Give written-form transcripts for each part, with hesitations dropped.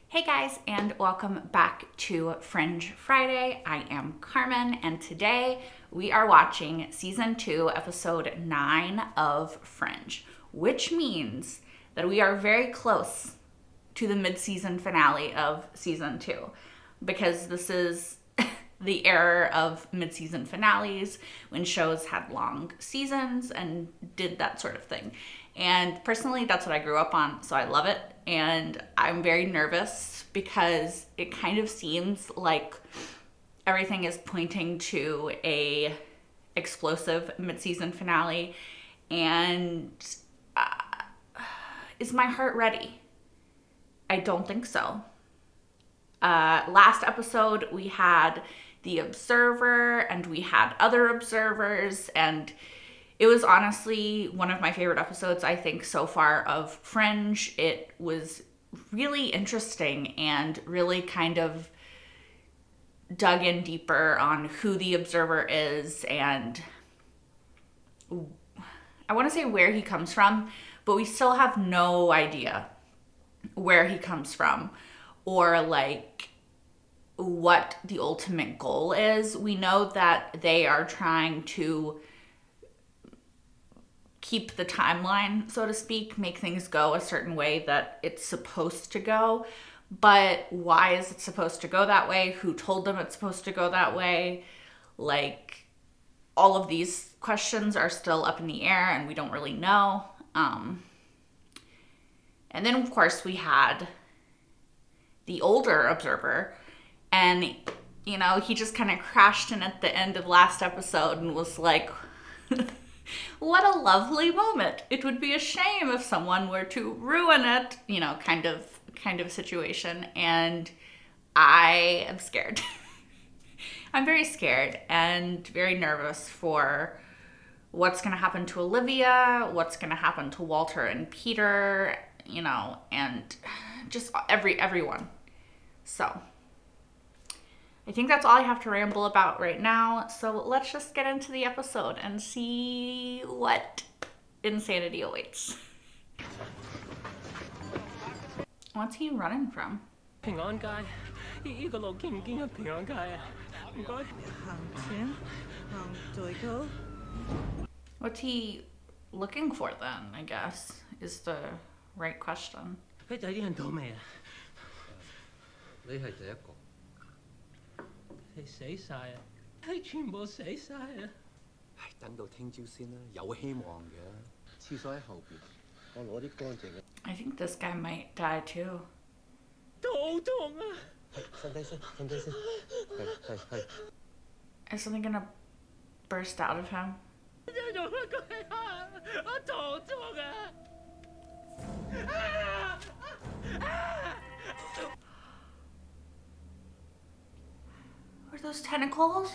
Hey guys, and welcome back to Fringe Friday. I am Carmen, and today we are watching season 2, episode 9 of Fringe, which means that we are very close to the mid-season finale of season 2, because this is the era of mid-season finales when shows had long seasons and did that sort of thing. And personally, that's what I grew up on, so I love it. And I'm very nervous because it kind of seems like everything is pointing to a explosive mid-season finale. And is my heart ready? I don't think so. Last episode, we had the Observer and we had other observers, and it was honestly one of my favorite episodes, I think, so far of Fringe. It was really interesting and really kind of dug in deeper on who the Observer is, and I want to say where he comes from, but we still have no idea where he comes from or like what the ultimate goal is. We know that they are trying to keep the timeline, so to speak, make things go a certain way that it's supposed to go. But why is it supposed to go that way? Who told them it's supposed to go that way? Like, all of these questions are still up in the air and we don't really know. And then, of course, we had the older Observer, and, you know, he just kind of crashed in at the end of last episode and was like, what a lovely moment. It would be a shame if someone were to ruin it, you know, kind of situation. And I am scared. I'm very scared and very nervous for what's going to happen to Olivia, what's going to happen to Walter and Peter, you know, and just everyone. So I think that's all I have to ramble about right now. So let's just get into the episode and see what insanity awaits. What's he running from? 平安街，呢個路見唔見係平安街啊？唔該。行前，行再高。 What's he looking for then, I guess, is the right question. 佢仔啲人到未啊？你係第一個。係死晒啊！係全部死晒啊！唉，等到聽朝先啦，有希望嘅。廁所喺後邊，我攞啲乾淨嘅。I think this guy might die too. 肚痛啊！係，瞓低先，瞓低先。係。 Is something gonna burst out of him? 做乜鬼啊？我肚痛啊！ Are those tentacles?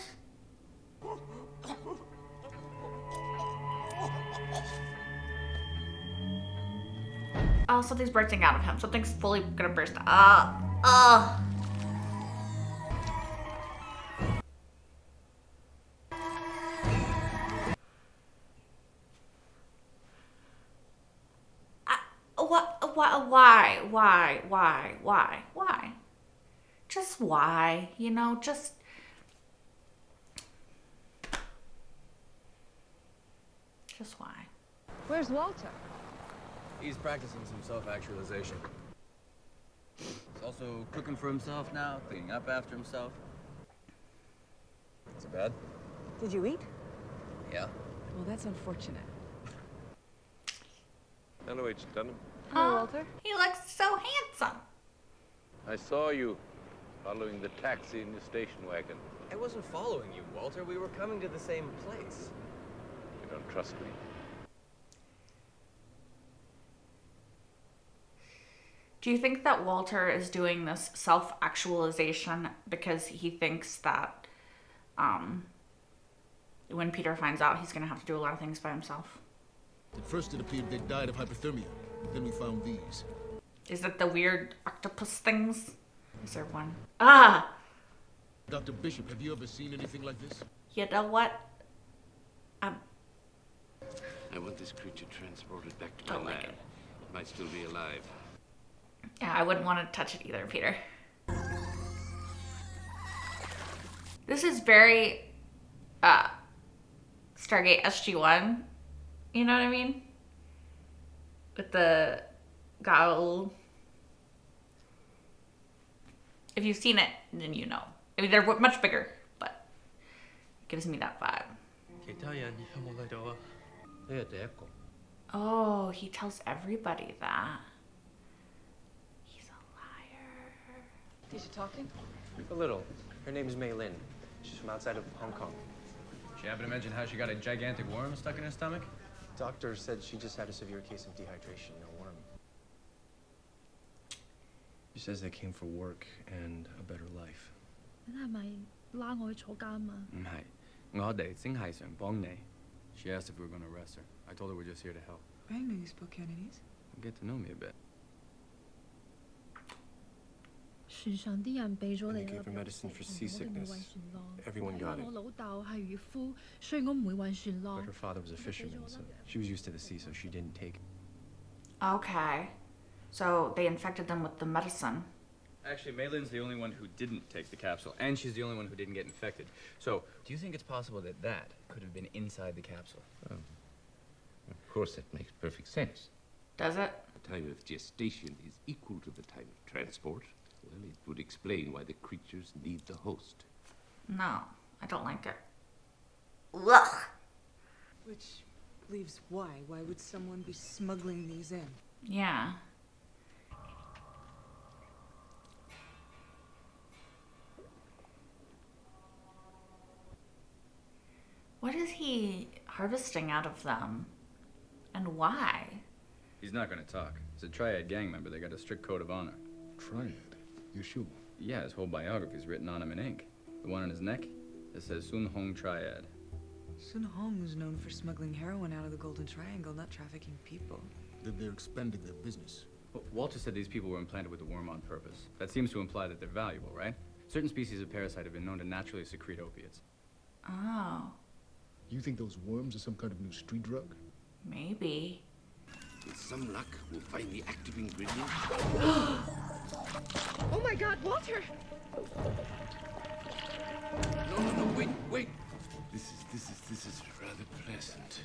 Oh, something's bursting out of him. Something's fully gonna burst. Why? Just why? You know, just why? Where's Walter? He's practicing some self-actualization. He's also cooking for himself now, cleaning up after himself. Is it bad? Did you eat? Yeah. Well, that's unfortunate. Hello, Agent Dunham. Hello, Walter. He looks so handsome. I saw you following the taxi in your station wagon. I wasn't following you, Walter. We were coming to the same place. You don't trust me. Do you think that Walter is doing this self-actualization because he thinks that when Peter finds out, he's going to have to do a lot of things by himself? At first it appeared they died of hypothermia. Then we found these. Is it the weird octopus things? Is there one? Dr. Bishop, have you ever seen anything like this? You know what? I want this creature transported back to my Don't like lab. it. It might still be alive. Yeah, I wouldn't want to touch it either, Peter. This is very Stargate SG-1. You know what I mean? With the Gaul. If you've seen it, then you know. I mean, they're much bigger, but it gives me that vibe. 其他人有冇嚟到啊？ 你係第一個。 Oh, he tells everybody that. He's a liar. Is she talking? A little. Her name is Mei Lin. She's from outside of Hong Kong. She happen to mention how she got a gigantic worm stuck in her stomach? Doctor said she just had a severe case of dehydration, no worm. She says they came for work and a better life. 你係咪拉我去坐監啊？唔係，我哋淨係想幫你。She asked if we were going to arrest her. I told her we're just here to help. I knew you spoke Cantonese. Get to know me a bit. 船上啲人俾咗 And 你 they 啦 gave her medicine for 我哋唔會 seasickness. 暈船咯。 Everyone 因 got 為 it. 我老豆係漁夫，所以我唔會暈船咯 But。her father was a fisherman, so she was used to the sea, so she didn't take it. Okay. So they infected them with the medicine. Actually, Maylin's the only one who didn't take the capsule, and she's the only one who didn't get infected. So, do you think it's possible that that could have been inside the capsule? Of course, that makes perfect sense. Does it? The time of gestation is equal to the time of transport. Well, it would explain why the creatures need the host. No, I don't like it. Ugh. Which leaves why? Why would someone be smuggling these in? Yeah. What is he harvesting out of them? And why? He's not going to talk. He's a triad gang member. They got a strict code of honor. Triad? You sure? Yeah, his whole biography is written on him in ink. The one on his neck, it says Sun Hong Triad. Sun Hong was known for smuggling heroin out of the Golden Triangle, not trafficking people. That they're expanding their business. Well, Walter said these people were implanted with the worm on purpose. That seems to imply that they're valuable, right? Certain species of parasite have been known to naturally secrete opiates. Oh, You think those worms are some kind of new street drug? maybe. With some luck, we'll find the active ingredient. Oh my God, Walter! No, wait. This is rather pleasant.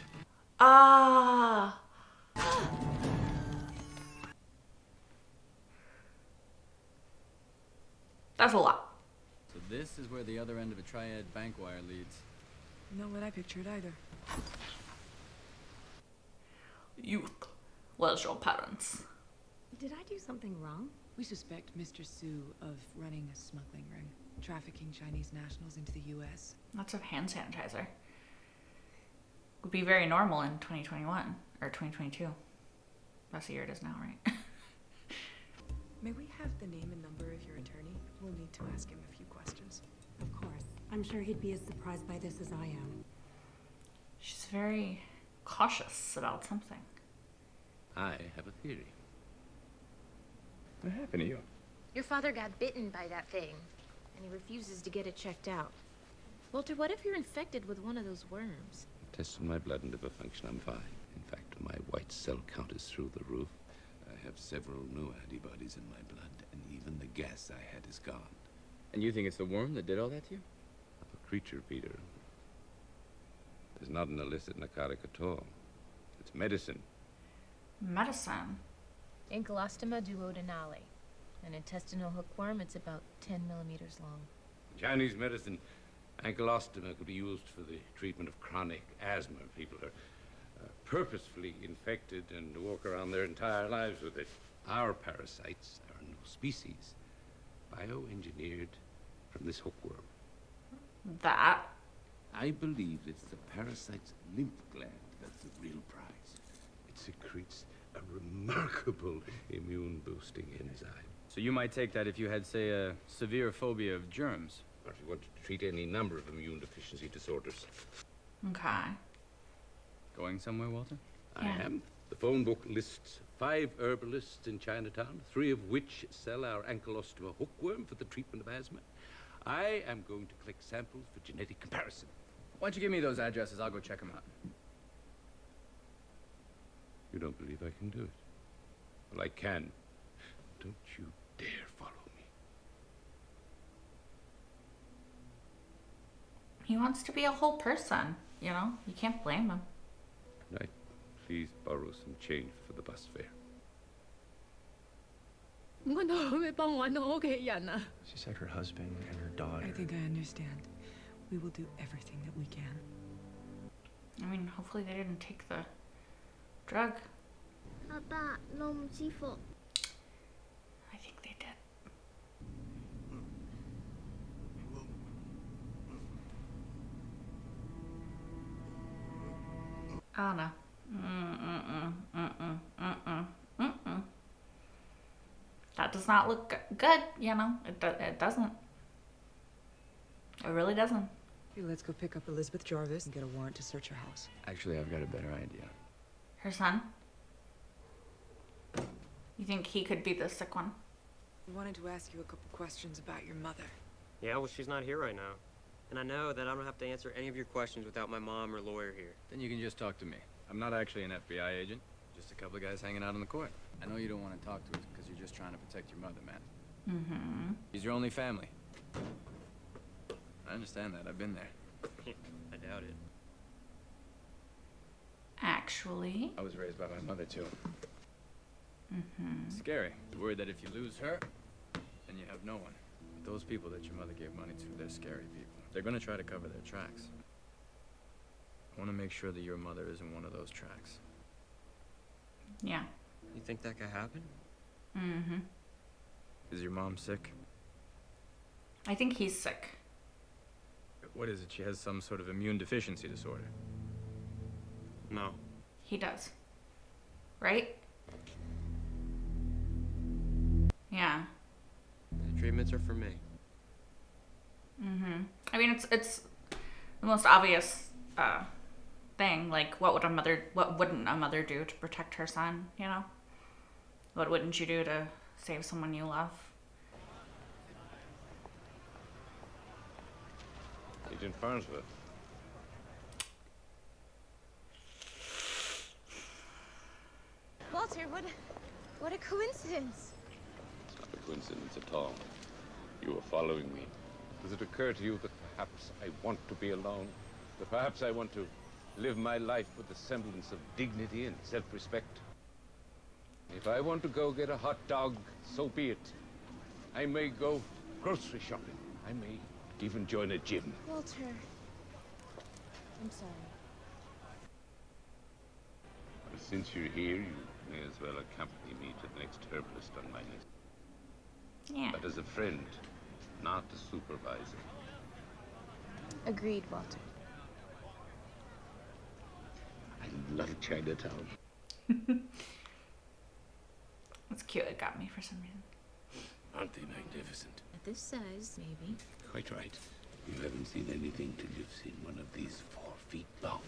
Ah. That's a lot. So this is where the other end of a triad bank wire leads. Not what I pictured either. Youth. Where's your parents? Did I do something wrong? We suspect Mr. Su of running a smuggling ring, trafficking Chinese nationals into the U.S. Lots of hand sanitizer. Would be very normal in 2021 or 2022. That's the year it is now, right? May we have the name and number of your attorney? We'll need to ask him a few questions. Of course. I'm sure he'd be as surprised by this as I am. She's very cautious about something. I have a theory. What happened to you? Your father got bitten by that thing, and he refuses to get it checked out. Walter, what if you're infected with one of those worms? Tested my blood and liver function. I'm fine. In fact, my white cell count is through the roof. I have several new antibodies in my blood, and even the gas I had is gone. And you think it's the worm that did all that to you? A creature, Peter. It's not an illicit narcotic at all. It's medicine. Medicine. Ankylostoma duodenale, an intestinal hookworm. It's about 10 millimeters long. Chinese medicine, ankylostoma could be used for the treatment of chronic asthma. People are purposefully infected and walk around their entire lives with it. Our parasites are a new species, bioengineered from this hookworm. That. I believe it's the parasite's lymph gland that's the real prize. It secretes a remarkable immune-boosting enzyme. So you might take that if you had, say, a severe phobia of germs. Or if you want to treat any number of immune deficiency disorders. Okay. Going somewhere, Walter? I am. The phone book lists 5 herbalists in Chinatown, 3 of which sell our ankylostoma hookworm for the treatment of asthma. I am going to collect samples for genetic comparison. Why don't you give me those addresses? I'll go check them out. You don't believe I can do it? Well, I can. Don't you dare follow me. He wants to be a whole person, you know? You can't blame him. Can I please borrow some change for the bus fare? 我都可唔可以幫我揾我屋企人啊？ She said her husband and her daughter. I think I understand. We will do everything that we can. I mean, hopefully they didn't take the drug. 阿爸，我唔舒服。 I think they did. Oh no. That does not look good, you know? It doesn't. It really doesn't. Hey, let's go pick up Elizabeth Jarvis and get a warrant to search her house. Actually, I've got a better idea. Her son? You think he could be the sick one? I wanted to ask you a couple questions about your mother. Yeah, well, she's not here right now. And I know that I don't have to answer any of your questions without my mom or lawyer here. Then you can just talk to me. I'm not actually an FBI agent. Just a couple of guys hanging out on the court. I know you don't want to talk to us because you're just trying to protect your mother, man. Mm-hmm. He's your only family. I understand that. I've been there. I doubt it. Actually. I was raised by my mother, too. Mm-hmm. It's scary. You're worried that if you lose her, then you have no one. But those people that your mother gave money to, they're scary people. They're gonna try to cover their tracks. I want to make sure that your mother isn't one of those tracks. Yeah. You think that could happen? Mm-hmm. Is your mom sick? I think he's sick. What is it? She has some sort of immune deficiency disorder. No. He does. Right? Yeah. The treatments are for me. Mm-hmm. I mean, it's the most obvious thing. Like, what wouldn't a mother do to protect her son, you know? What wouldn't you do to save someone you love? Agent Farnsworth. Walter, what a coincidence. It's not a coincidence at all. You were following me. Does it occur to you that perhaps I want to be alone? That perhaps I want to live my life with a semblance of dignity and self-respect? If I want to go get a hot dog, so be it. I may go grocery shopping. I may even join a gym. Walter. I'm sorry. But since you're here, you may as well accompany me to the next herbalist on my list. Yeah. But as a friend, not a supervisor. Agreed, Walter. I love Chinatown. That's cute. It got me for some reason. Aren't they magnificent? At this size, maybe. Quite right. You haven't seen anything till you've seen one of these 4 feet long.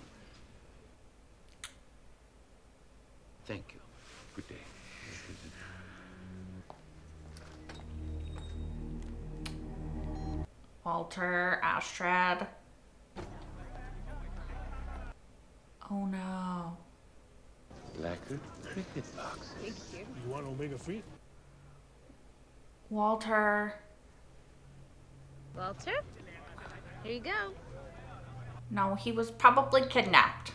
Thank you. Good day. Walter, Astrid. Oh no. Lacquered cricket boxes. Thank you. You want omega-3? Walter. Walter? Here you go. No, he was probably kidnapped.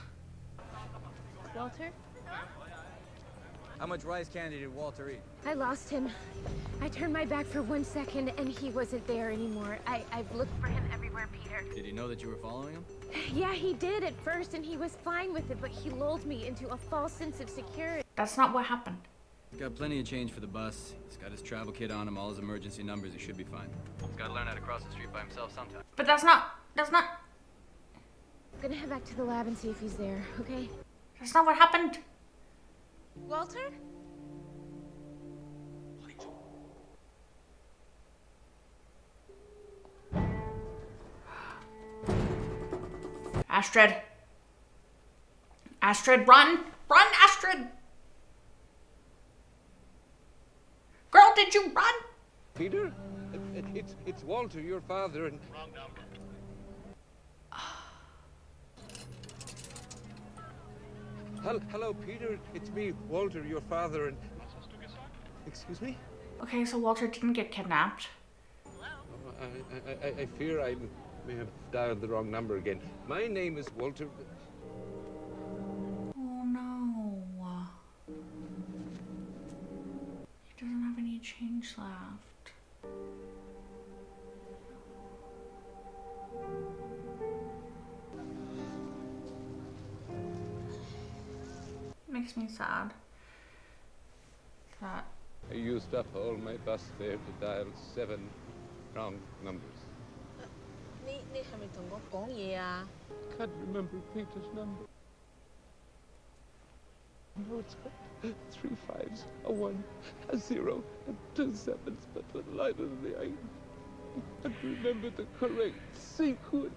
Walter? How much rice candy did Walter eat? I lost him. I turned my back for 1 second and he wasn't there anymore. I've looked for him everywhere, Peter. Did he know that you were following him? Yeah, he did at first and he was fine with it, but he lulled me into a false sense of security. That's not what happened. He's got plenty of change for the bus. He's got his travel kit on him, all his emergency numbers. He should be fine. He's got to learn how to cross the street by himself sometime. But that's not. I'm gonna head back to the lab and see if he's there, okay? That's not what happened. Walter? Astrid. Astrid, run! Run, Astrid! Girl, did you run? Peter? It's Walter, your father, and... Wrong number. Hello, Peter. It's me, Walter, your father, and... Excuse me? Okay, so Walter didn't get kidnapped. I fear I may have dialed the wrong number again. My name is Walter. Oh no. He doesn't have any change left. Makes me sad. That I used up all my bus fare to dial 7 wrong numbers. Can't remember Peter's number. No, it's got 3 5s, a 1, a 0, and 2 7s, but the line of the I can't remember the correct sequence.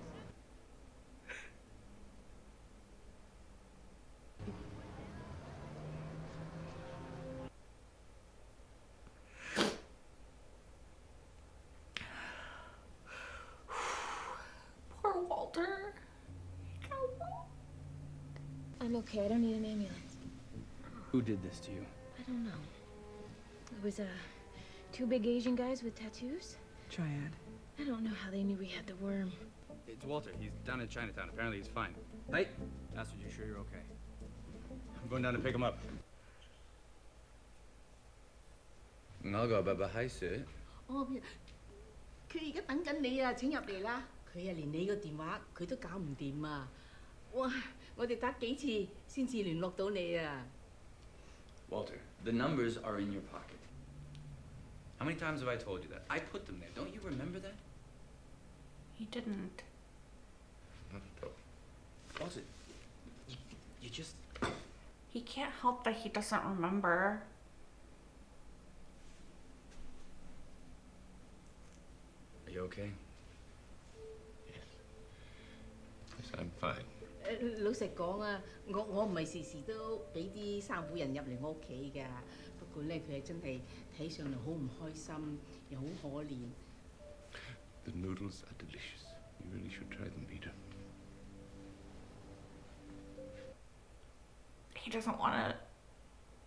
poor Walter. I'm okay. I don't need an ambulance. Who did this to you? I don't know. It was, 2 big Asian guys with tattoos. Triad. I don't know how they knew we had the worm. It's Walter. He's down in Chinatown. Apparently he's fine. Hey, Astrid, you sure you're okay? I'm going down to pick him up. I'll go, but hi, sir. 佢而家等緊你啊！請入嚟啦！佢啊，連你個電話佢都搞唔掂啊！哇！我哋打幾次先至聯絡到你啊！ Walter, the numbers are in your pocket. How many times have I told you that? I put them there. Don't you remember that? He didn't. Not at all. Walter, you just... He can't help that he doesn't remember. Are you okay? Yes, I'm fine. 老實講啊，我唔係時時都俾啲生婦人入嚟我屋企㗎。不過咧，佢係真係睇上嚟好唔開心，又好可憐。The noodles are delicious. You really should try them, Peter. He doesn't want to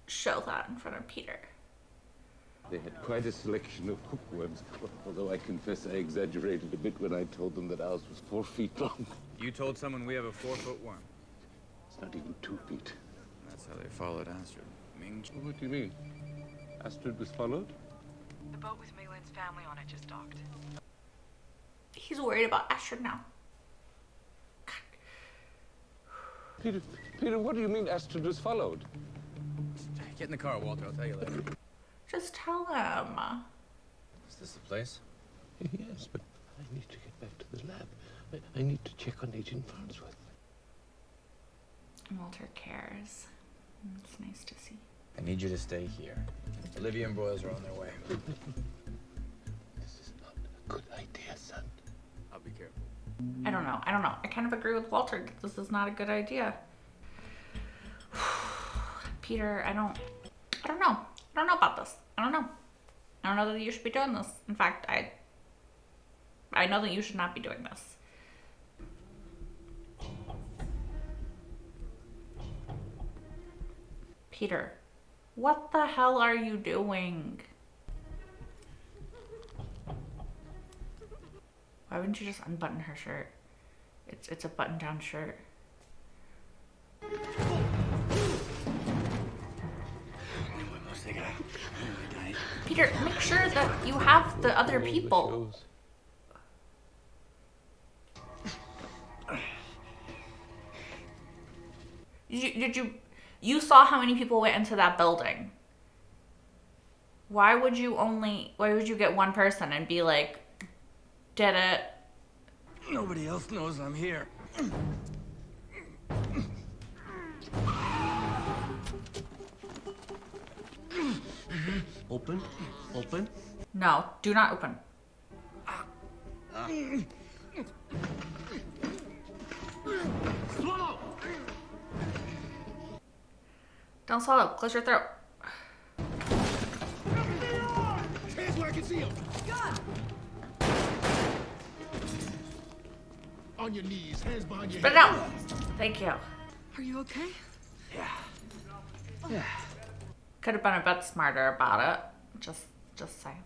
show that in front of Peter. They had quite a selection of hookworms, although I confess I exaggerated a bit when I told them that ours was 4 feet long. You told someone we have a 4-foot worm. It's not even 2 feet. That's how they followed Astrid. Ming. What do you mean? Astrid was followed? The boat with Mei Lin's family on it just docked. He's worried about Astrid now. Peter, what do you mean Astrid was followed? Get in the car, Walter. I'll tell you later. Just tell him. Is this the place? Yes, but I need to get back to the lab. I need to check on Agent Farnsworth. Walter cares. It's nice to see. I need you to stay here. Olivia and Broyles are on their way. This is not a good idea, son. I'll be careful. I don't know. I kind of agree with Walter that this is not a good idea. Peter, I don't know. I don't know about this. I don't know. I don't know that you should be doing this. In fact, I know that you should not be doing this. Peter, what the hell are you doing? Why wouldn't you just unbutton her shirt? It's a button-down shirt. Peter, make sure that you have the other people. You saw how many people went into that building. Why would you get one person and be like, did it? Nobody else knows I'm here. Open. Open. No, do not open. Swallow! Don't swallow. Close your throat. Hands where I can see him. God! On your knees, hands behind your Spit head. it out. Thank you. Are you okay? Could have been a bit smarter about it. Just Just saying.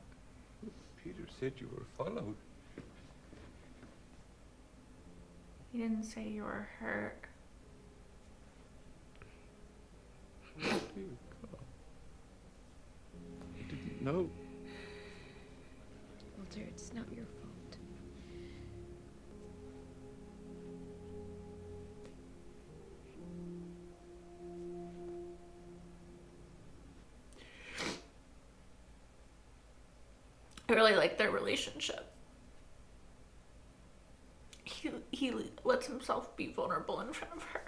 Peter said you were followed. He didn't say you were hurt. Dear God. I didn't know. Walter, it's not your fault. I really like their relationship. He lets himself be vulnerable in front of her.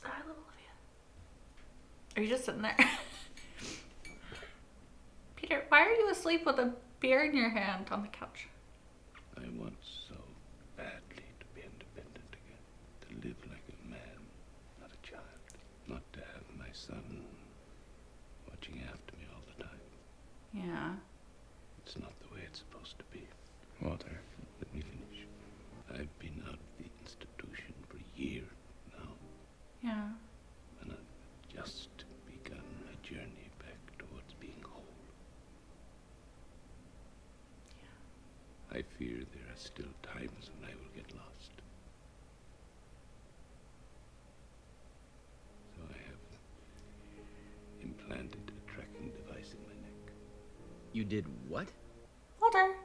I love Olivia. Are you just sitting there? Peter, why are you asleep with a beer in your hand on the couch? I want so badly to be independent again. To live like a man, not a child. Not to have my son watching after me all the time. Yeah. It's not the way it's supposed to be. Walter, let me finish. I've been out of the institution for a year now. Yeah. And I've just begun my journey back towards being whole. I fear there are still times when I will get lost. So I have implanted a tracking device in my neck. You did what? Walter,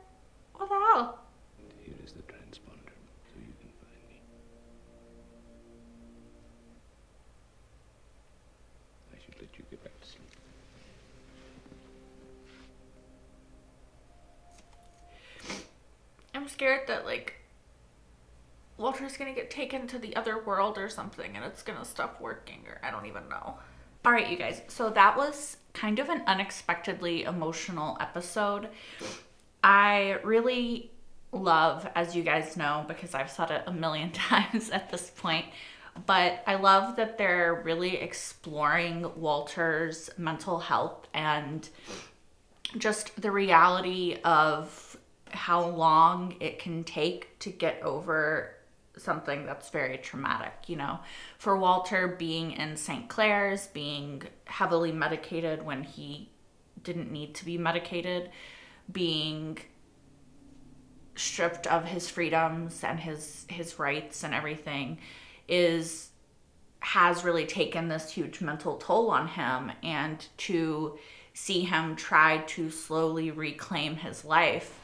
what the hell? And here is the transponder, so you can find me. I should let you get back to sleep. I'm scared that, like, Walter's gonna get taken to the other world or something and it's gonna stop working, or I don't even know. All right, you guys. So that was kind of an unexpectedly emotional episode. I really love, as you guys know, because I've said it a million times at this point, but I love that they're really exploring Walter's mental health and just the reality of how long it can take to get over something that's very traumatic, you know. For Walter, being in St. Clair's, being heavily medicated when he didn't need to be medicated, being stripped of his freedoms and his rights and everything has really taken this huge mental toll on him. And to see him try to slowly reclaim his life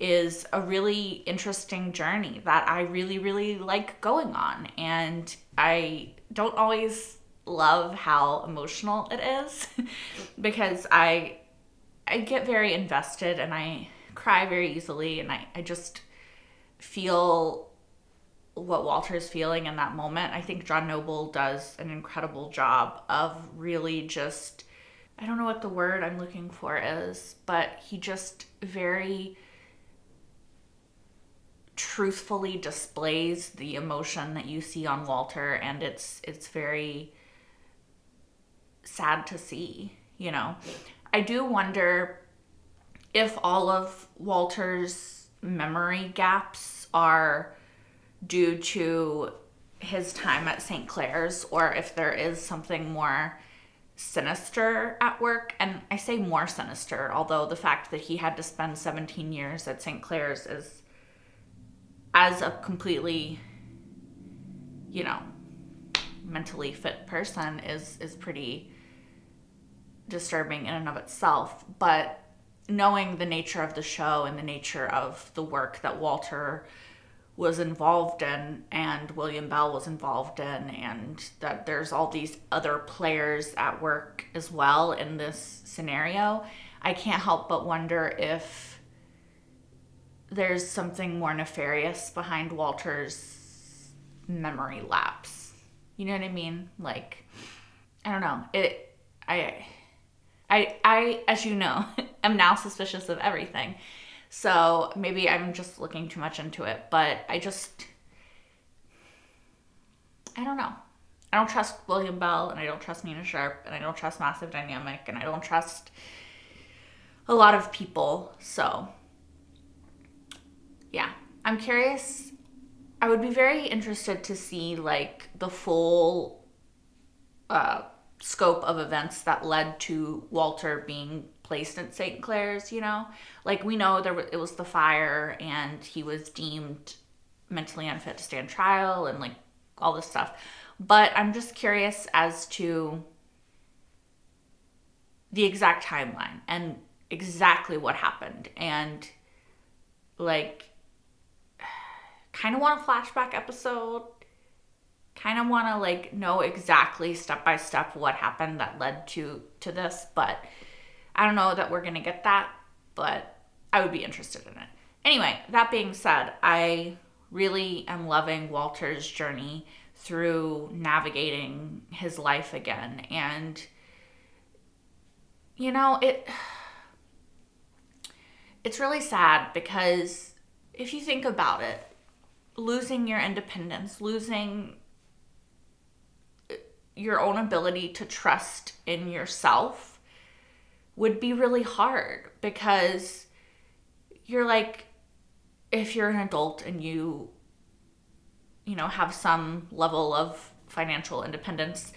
is a really interesting journey that I really, really like going on. And I don't always love how emotional it is because I get very invested and I cry very easily, and I just feel what Walter's feeling in that moment. I think John Noble does an incredible job of really just, I don't know what the word I'm looking for is, but he just very truthfully displays the emotion that you see on Walter, and it's very sad to see, you know. I do wonder if all of Walter's memory gaps are due to his time at St. Clair's, or if there is something more sinister at work. And I say more sinister, although the fact that he had to spend 17 years at St. Clair's is, as a completely, you know, mentally fit person, is pretty disturbing in and of itself. But knowing the nature of the show and the nature of the work that Walter was involved in and William Bell was involved in, and that there's all these other players at work as well in this scenario, I can't help but wonder if there's something more nefarious behind Walter's memory lapse. You know what I mean? Like, I don't know. I, as you know, am now suspicious of everything. So maybe I'm just looking too much into it, but I don't know. I don't trust William Bell, and I don't trust Nina Sharp, and I don't trust Massive Dynamic, and I don't trust a lot of people. So yeah, I'm curious. I would be very interested to see like the full scope of events that led to Walter being placed in St. Clair's, you know? Like, we know it was the fire and he was deemed mentally unfit to stand trial and like all this stuff. But I'm just curious as to the exact timeline and exactly what happened. And like, kind of want a flashback episode. Kind of want to like know exactly step by step what happened that led to this, but I don't know that we're gonna get that, but I would be interested in it. Anyway, that being said, I really am loving Walter's journey through navigating his life again. And you know, it's really sad because if you think about it, losing your independence, losing your own ability to trust in yourself would be really hard, because you're like, if you're an adult and you know, have some level of financial independence,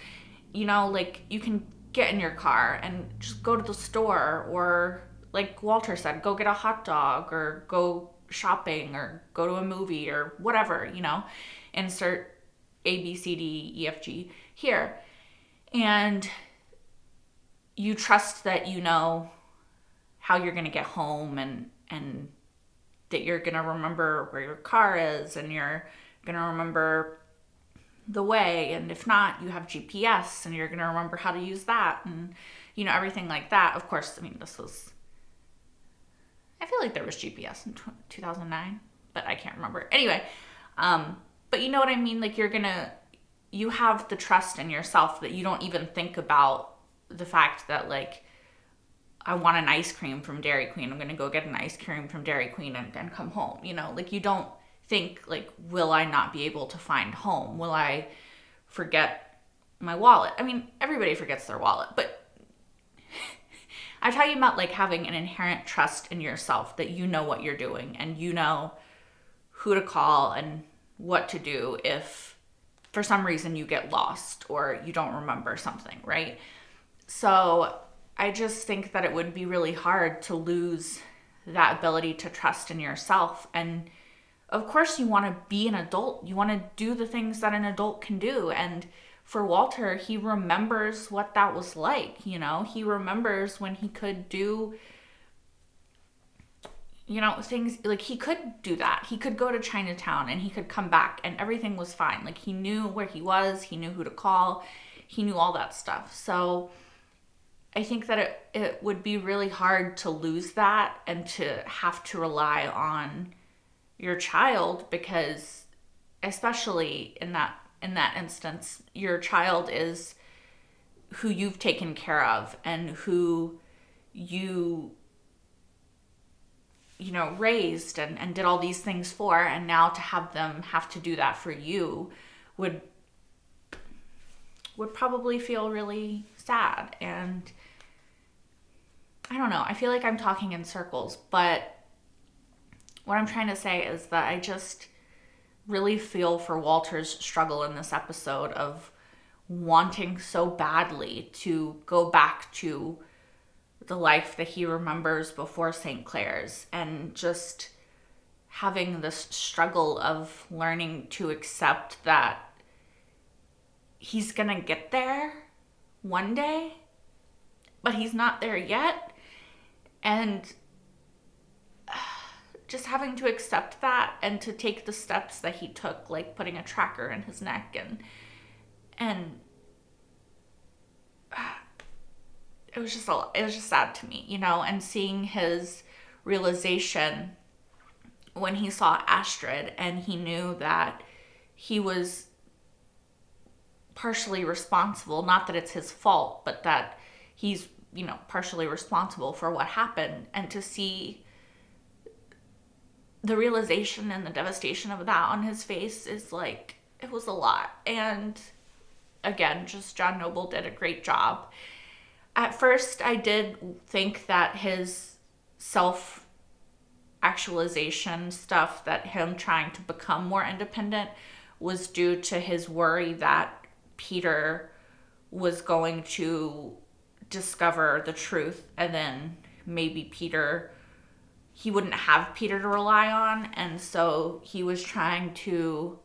you know, like you can get in your car and just go to the store, or like Walter said, go get a hot dog or go shopping or go to a movie or whatever, you know, insert A, B, C, D, E, F, G here. And you trust that you know how you're going to get home, and that you're going to remember where your car is, and you're going to remember the way. And if not, you have GPS and you're going to remember how to use that, and, you know, everything like that. Of course, I mean, I feel like there was GPS in 2009, but I can't remember. Anyway, but you know what I mean? Like, you have the trust in yourself that you don't even think about the fact that, like, I want an ice cream from Dairy Queen. I'm going to go get an ice cream from Dairy Queen and come home. You know, like, you don't think, like, will I not be able to find home? Will I forget my wallet? I mean, everybody forgets their wallet, but I'm talking about, like, having an inherent trust in yourself that you know what you're doing and you know who to call and what to do if for some reason you get lost or you don't remember something, right? So I just think that it would be really hard to lose that ability to trust in yourself. And of course you want to be an adult. You want to do the things that an adult can do. And for Walter, he remembers what that was like, you know? He remembers when he could do, you know, things, like, he could do that. He could go to Chinatown and he could come back and everything was fine. Like, he knew where he was, he knew who to call, he knew all that stuff. So I think that it would be really hard to lose that and to have to rely on your child, because especially in that instance, your child is who you've taken care of and who you know, raised and did all these things for, and now to have them have to do that for you would probably feel really sad. And I don't know, I feel like I'm talking in circles, but what I'm trying to say is that I just really feel for Walter's struggle in this episode of wanting so badly to go back to the life that he remembers before St. Clair's, and just having this struggle of learning to accept that he's gonna get there one day, but he's not there yet. And just having to accept that and to take the steps that he took, like putting a tracker in his neck, and it was just sad to me, you know, and seeing his realization when he saw Astrid and he knew that he was partially responsible, not that it's his fault, but that he's, you know, partially responsible for what happened, and to see the realization and the devastation of that on his face is like, it was a lot. And again, just John Noble did a great job. At first, I did think that his self-actualization stuff, that him trying to become more independent was due to his worry that Peter was going to discover the truth, and then maybe he wouldn't have Peter to rely on, and so he was trying to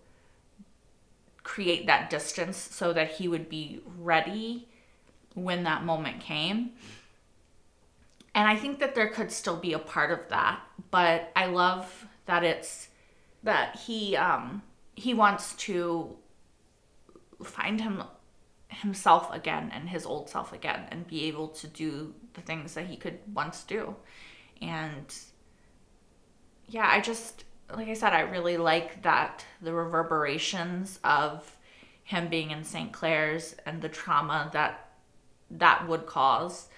create that distance so that he would be ready when that moment came. And I think that there could still be a part of that, but I love that it's that he wants to find himself again and his old self again and be able to do the things that he could once do. And yeah, like I said, I really like that the reverberations of him being in St. Clair's and the trauma that would cause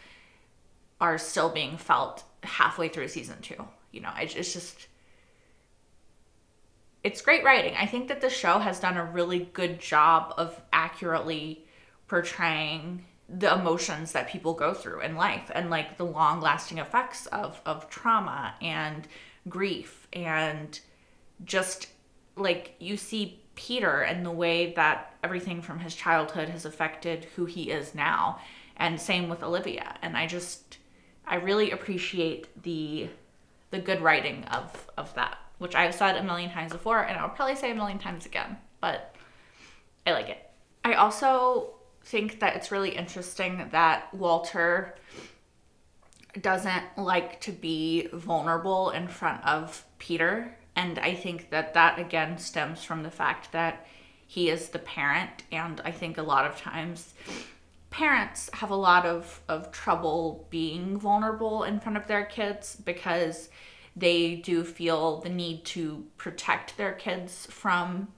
are still being felt halfway through season 2. It's great writing. I think that the show has done a really good job of accurately portraying the emotions that people go through in life, and like the long lasting effects of trauma and grief, and just like you see Peter and the way that everything from his childhood has affected who he is now, and same with Olivia. And I really appreciate the good writing of that, which I've said a million times before, and I'll probably say a million times again, but I like it. I also think that it's really interesting that Walter doesn't like to be vulnerable in front of Peter, and I think that again stems from the fact that he is the parent, and I think a lot of times parents have a lot of trouble being vulnerable in front of their kids because they do feel the need to protect their kids from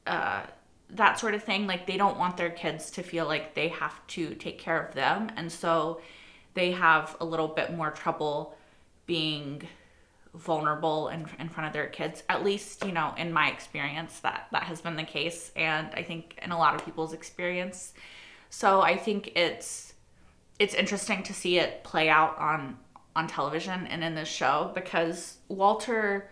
that sort of thing. Like, they don't want their kids to feel like they have to take care of them, and so they have a little bit more trouble being vulnerable in front of their kids. At least, in my experience, that has been the case, and I think in a lot of people's experience. So I think it's interesting to see it play out on television and in this show, because Walter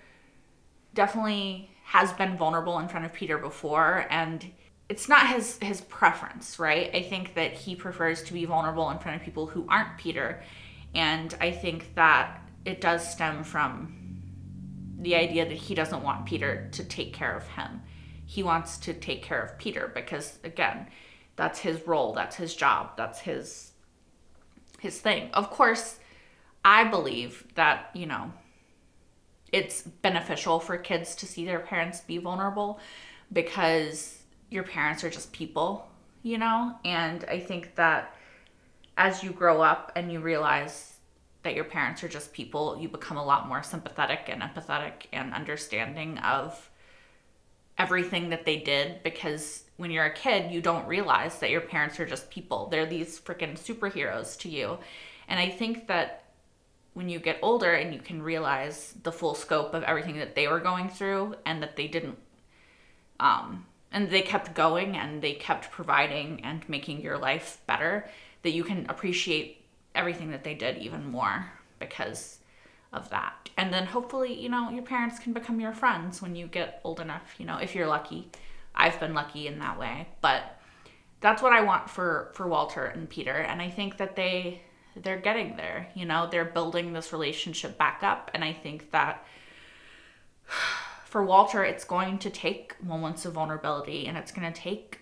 definitely has been vulnerable in front of Peter before, and it's not his preference, right? I think that he prefers to be vulnerable in front of people who aren't Peter, and I think that it does stem from the idea that he doesn't want Peter to take care of him. He wants to take care of Peter because, again, that's his role, that's his job, that's his thing. Of course, I believe that, it's beneficial for kids to see their parents be vulnerable, because your parents are just people, and I think that as you grow up and you realize that your parents are just people, you become a lot more sympathetic and empathetic and understanding of everything that they did, because when you're a kid, you don't realize that your parents are just people. They're these freaking superheroes to you. And I think that when you get older and you can realize the full scope of everything that they were going through, and that they didn't, and they kept going and they kept providing and making your life better, that you can appreciate everything that they did even more because of that. And then hopefully, your parents can become your friends when you get old enough, if you're lucky. I've been lucky in that way, but that's what I want for Walter and Peter. And I think that they're getting there, they're building this relationship back up. And I think that for Walter, it's going to take moments of vulnerability, and it's going to take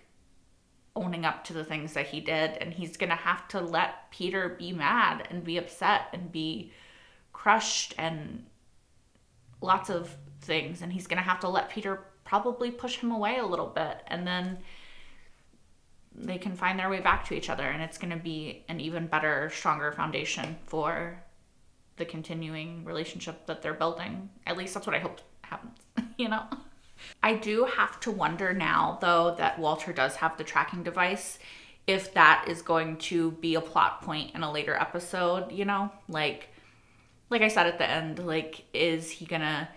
owning up to the things that he did, and he's going to have to let Peter be mad and be upset and be crushed and lots of things, and he's going to have to let Peter probably push him away a little bit, and then they can find their way back to each other, and it's going to be an even better, stronger foundation for the continuing relationship that they're building. At least that's what I hope happens, I do have to wonder now, though, that Walter does have the tracking device, if that is going to be a plot point in a later episode, like I said at the end, is he gonna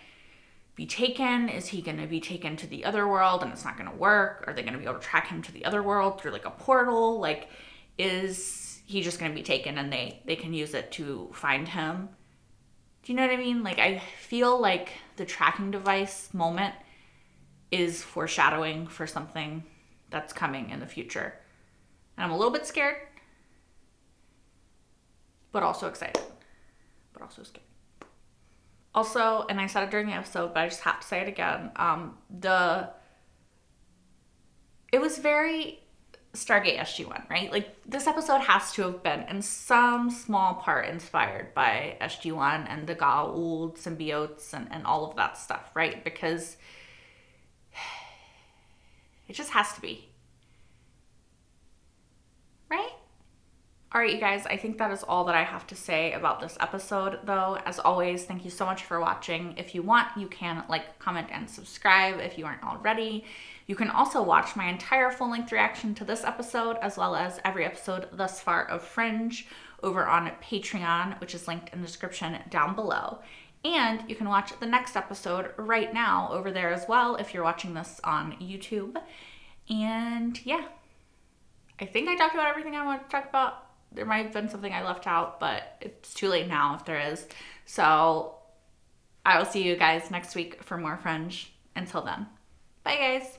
be taken? Is he gonna be taken to the other world and it's not gonna work? Are they gonna be able to track him to the other world through a portal? Is he's just going to be taken and they can use it to find him. Do you know what I mean? Like, I feel like the tracking device moment is foreshadowing for something that's coming in the future. And I'm a little bit scared, but also excited, but also scared. Also, and I said it during the episode, but I just have to say it again, it was very Stargate SG-1, right? Like, this episode has to have been in some small part inspired by SG-1 and the Goa'uld symbiotes and all of that stuff, right? Because it just has to be. Right? All right, you guys, I think that is all that I have to say about this episode, though. As always, thank you so much for watching. If you want, you can like, comment, and subscribe if you aren't already. You can also watch my entire full-length reaction to this episode, as well as every episode thus far of Fringe, over on Patreon, which is linked in the description down below. And you can watch the next episode right now over there as well if you're watching this on YouTube. And yeah, I think I talked about everything I wanted to talk about. There might have been something I left out, but it's too late now if there is. So I will see you guys next week for more Fringe. Until then, bye guys.